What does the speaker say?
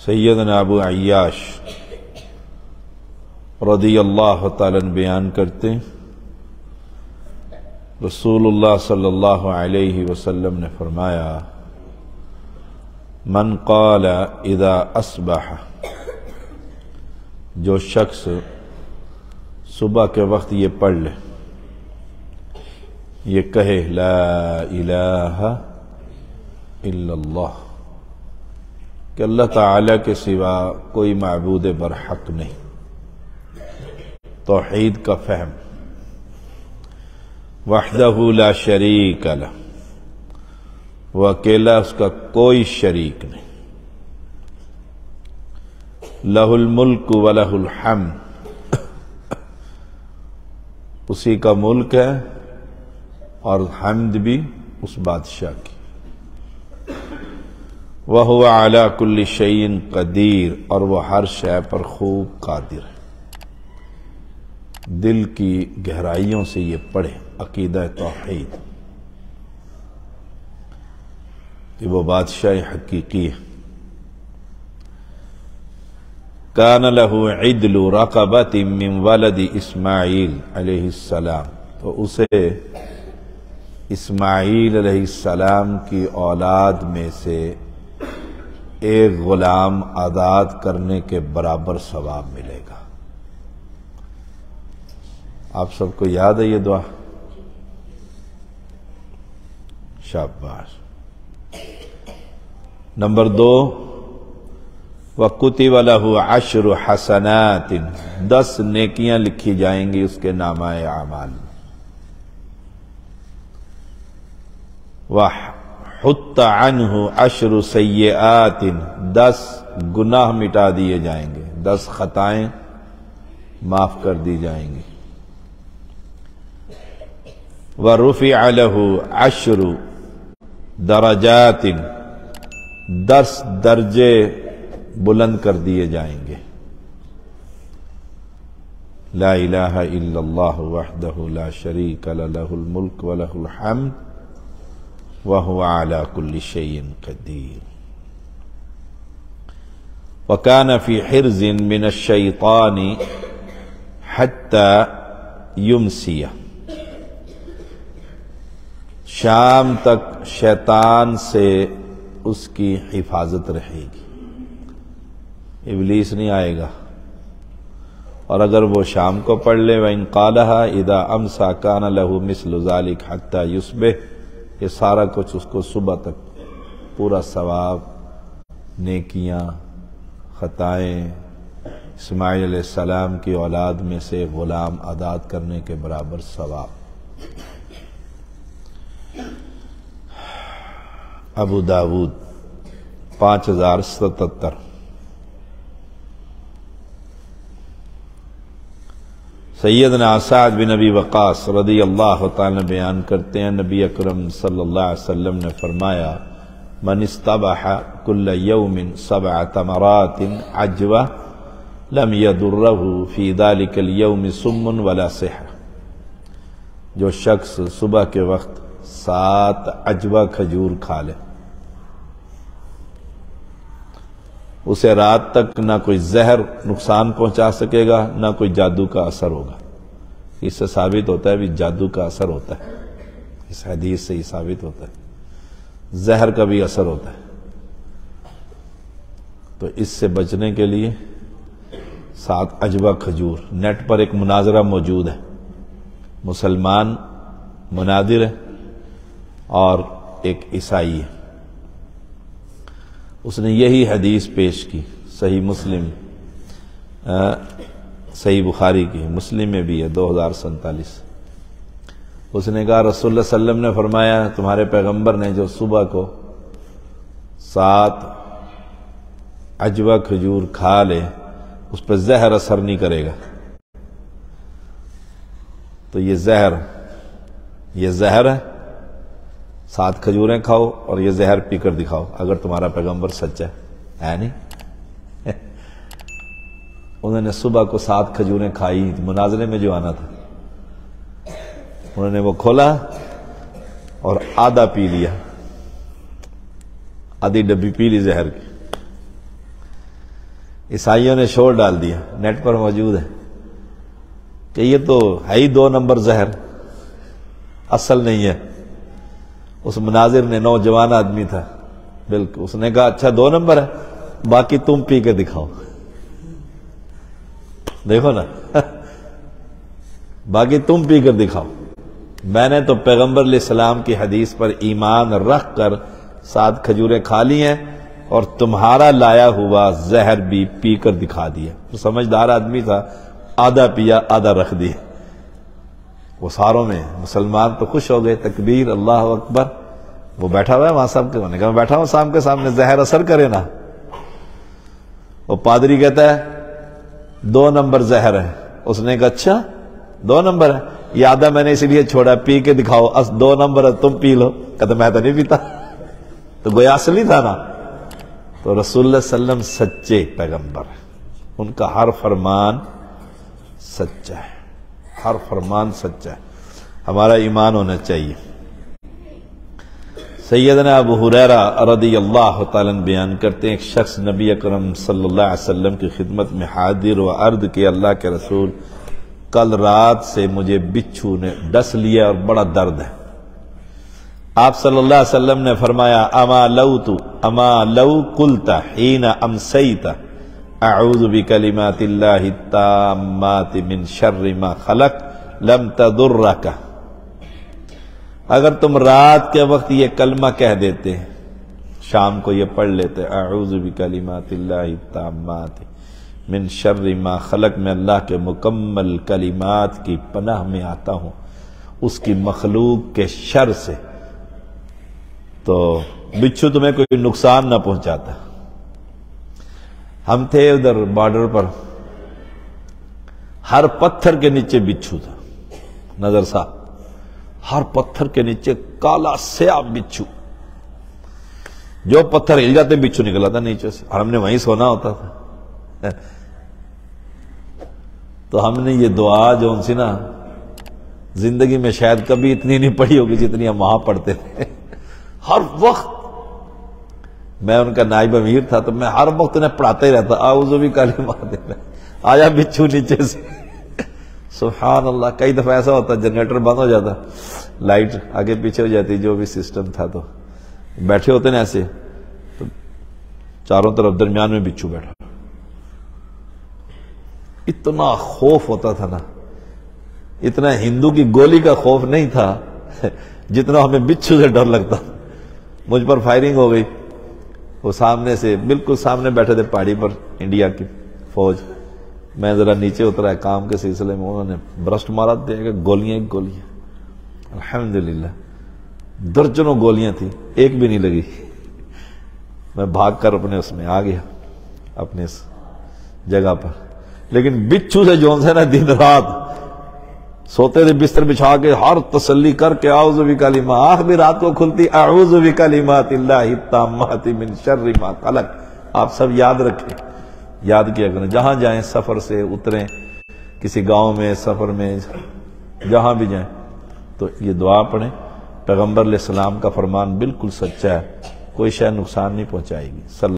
سیدنا ابو عیاش رضی اللہ تعالیٰ عنہ بیان کرتے ہیں رسول اللہ صلی اللہ علیہ وسلم نے فرمایا من قال اذا اصبح، جو شخص صبح کے وقت یہ پڑھ لے، یہ کہے لا الہ الا اللہ، کہ اللہ تعالی کے سوا کوئی معبود برحق نہیں، توحید کا فہم، وحدہ لا شریک لہ، وہ اکیلا، اس کا کوئی شریک نہیں، لہ الملک ولہ الحمد، اسی کا ملک ہے اور حمد بھی اس بادشاہ کی، وَهُوَ عَلَى كُلِّ شَيْءٍ قدیر، اور وہ ہر شے پر خوب قادر ہے۔ دل کی گہرائیوں سے یہ پڑھے عقیدہ توحید کہ وہ بادشاہ حقیقی ہے۔ کان لہ عدل رقبۃ من ولد اسماعیل علیہ السلام، تو اسے اسماعیل علیہ السلام کی اولاد میں سے ایک غلام آزاد کرنے کے برابر ثواب ملے گا۔ آپ سب کو یاد ہے یہ دعا؟ شاباش۔ نمبر 2، وَكُتِبَ لَهُ عَشْرُ حَسَنَاتٍ، 10 نیکیاں لکھی جائیں گی اس کے نامہ اعمال میں۔ وَحُطَّ عَنْهُ عَشْرُ سَيِّئَاتٍ، 10 گناہ مٹا دیے جائیں گے، 10 خطائیں معاف کر دی جائیں گی۔ وَرُفِعَ لَهُ عَشْرُ دَرَجَاتٍ، 10 درجے بلند کر دیے جائیں گے۔ لا الہ الا اللہ وحدہ لا شریک لہ، لہ الملک ولہ الحمد وَهُوَ عَلَى كُلِّ شَيْءٍ قدیر۔ وَكَانَ فِي حِرْزٍ مِّنَ الشَّيْطَانِ حَتَّى يُمْسِيَ، شام تک شیطان سے اس کی حفاظت رہے گی، ابلیس نہیں آئے گا، اور اگر وہ شام کو پڑھ لے وَإِن قَالَهَا إِذَا أَمْسَى كَانَ لَهُ مِثْلُ ذَلِكَ حَتَّى يُصْبِحَ، یہ سارا کچھ اس کو صبح تک پورا ثواب، نیکیاں، خطائیں، اسماعیل علیہ السلام کی اولاد میں سے غلام آزاد کرنے کے برابر ثواب۔ ابو داود 5077۔ سیدنا سعد بن ابی وقاص رضی اللہ تعالی بیان کرتے ہیں نبی اکرم صلی اللہ علیہ وسلم نے فرمایا من استبح کل یوم 7 تمرات عجوہ لم یضرہ فی ذلک اليوم سم ولا سحر، جو شخص صبح کے وقت 7 عجوہ کھجور کھا لے، اسے رات تک نہ کوئی زہر نقصان پہنچا سکے گا، نہ کوئی جادو کا اثر ہوگا۔ اس سے ثابت ہوتا ہے بھی جادو کا اثر ہوتا ہے، اس حدیث سے یہ ثابت ہوتا ہے، زہر کا بھی اثر ہوتا ہے۔ تو اس سے بچنے کے لیے 7 عجوہ کھجور۔ نیٹ پر ایک مناظرہ موجود ہے، مسلمان مناظر ہے اور ایک عیسائی ہے، اس نے یہی حدیث پیش کی، صحیح مسلم، صحیح بخاری کی، مسلم میں بھی ہے 2047۔ اس نے کہا رسول اللہ صلی اللہ علیہ وسلم نے فرمایا تمہارے پیغمبر نے جو صبح کو 7 عجوہ کھجور کھا لے اس پہ زہر اثر نہیں کرے گا۔ تو یہ زہر ہے، 7 کھجوریں کھاؤ اور یہ زہر پی کر دکھاؤ اگر تمہارا پیغمبر سچا ہے نہیں؟ انہوں نے صبح کو 7 کھجوریں کھائی، مناظرے میں جو آنا تھا، انہوں نے وہ کھولا اور آدھا پی لیا، آدھی ڈبی پی لی زہر کی۔ عیسائیوں نے شور ڈال دیا، نیٹ پر موجود ہے، کہ یہ تو ہے ہی 2 نمبر زہر، اصل نہیں ہے۔ اس مناظر نے، نوجوان آدمی تھا بالکل، اس نے کہا اچھا 2 نمبر ہے، باقی تم پی کے دکھاؤ۔ دیکھو نا، باقی تم پی کر دکھاؤ۔ میں نے تو پیغمبر علیہ السلام کی حدیث پر ایمان رکھ کر 7 کھجوریں کھا لی ہیں، اور تمہارا لایا ہوا زہر بھی پی کر دکھا دیا۔ تو سمجھدار آدمی تھا، آدھا پیا آدھا رکھ دیا۔ وہ ساروں میں مسلمان تو خوش ہو گئے، تکبیر، اللہ اکبر۔ وہ بیٹھا ہوا ہے وہاں صاحب کے، میں نے کہا میں بیٹھا ہوں صاحب کے سامنے، زہر اثر کرے نا۔ وہ پادری کہتا ہے 2 نمبر زہر ہے۔ اس نے کہا اچھا 2 نمبر ہے، یہ آدھا میں نے اس لیے چھوڑا، پی کے دکھاؤ، 2 نمبر ہے تم پی لو۔ کہتا میں تو نہیں پیتا، تو گویا اصلی تھا نا۔ تو رسول اللہ صلی اللہ علیہ وسلم سچے پیغمبر ہیں، ان کا ہر فرمان سچا ہے، ہر فرمان سچا ہے، ہمارا ایمان ہونا چاہیے۔ سیدنا ابو ہریرہ رضی اللہ تعالیٰ بیان کرتے ہیں، ایک شخص نبی اکرم صلی اللہ علیہ وسلم کی خدمت میں حاضر و عرض کہ اللہ کے رسول، کل رات سے مجھے بچھو نے ڈس لیا اور بڑا درد ہے۔ آپ صلی اللہ علیہ وسلم نے فرمایا اما لو قلت حین امسیت اعوذ بکلمات اللہ التامات من شر ما خلق لم تضرک۔ اگر تم رات کے وقت یہ کلمہ کہہ دیتے، شام کو یہ پڑھ لیتے، اعوذ بکلمات اللہ التامات من شر ما خلق، میں اللہ کے مکمل کلمات کی پناہ میں آتا ہوں اس کی مخلوق کے شر سے، تو بچھو تمہیں کوئی نقصان نہ پہنچاتا۔ ہم تھے ادھر بارڈر پر، ہر پتھر کے نیچے بچھو تھا، نظر صاحب، ہر پتھر کے نیچے کالا سیاہ بچھو، جو پتھر ہل جاتے بچھو نکل آتا نیچے سے، اور ہم نے وہیں سونا ہوتا تھا۔ تو ہم نے یہ دعا جو ان سے نا زندگی میں شاید کبھی اتنی نہیں پڑھی ہوگی جتنی ہم وہاں پڑھتے تھے۔ ہر وقت میں ان کا نائب امیر تھا، تو میں ہر وقت انہیں پڑھاتا ہی رہتا، اعوذ بکلمات اللہ، آیا بچھو نیچے سے۔ سبحان اللہ، کئی دفعہ ایسا ہوتا جنریٹر بند ہو جاتا، لائٹ آگے پیچھے ہو جاتی، جو بھی سسٹم تھا، تو بیٹھے ہوتے نا ایسے، تو چاروں طرف درمیان میں بچھو بیٹھا، اتنا خوف ہوتا تھا نا، اتنا ہندو کی گولی کا خوف نہیں تھا جتنا ہمیں بچھو سے ڈر لگتا۔ مجھ پر فائرنگ ہو گئی، وہ سامنے سے، بالکل سامنے بیٹھے تھے پہاڑی پر انڈیا کی فوج، میں ذرا نیچے اترا کام کے سلسلے میں، انہوں نے برسٹ مارا، دے گا گولیاں ہی گولیاں، الحمدللہ درجنوں گولیاں تھیں، ایک بھی نہیں لگی۔ میں بھاگ کر اپنے اس میں آ گیا، اپنے اس جگہ پر، لیکن بچھو سے جو ہے نا دن رات سوتے تھے بستر بچھا کے، ہر تسلی کر کے اعوذ بکلمات، آنکھ بھی رات کو کھلتی اعوذ بکلمات اللہ التامات من شر ما خلق۔ آپ سب یاد رکھیں، یاد کیا کریں، جہاں جائیں، سفر سے اتریں، کسی گاؤں میں، سفر میں، جہاں بھی جائیں تو یہ دعا پڑھیں۔ پیغمبر علیہ السلام کا فرمان بالکل سچا ہے، کوئی شے نقصان نہیں پہنچائے گی۔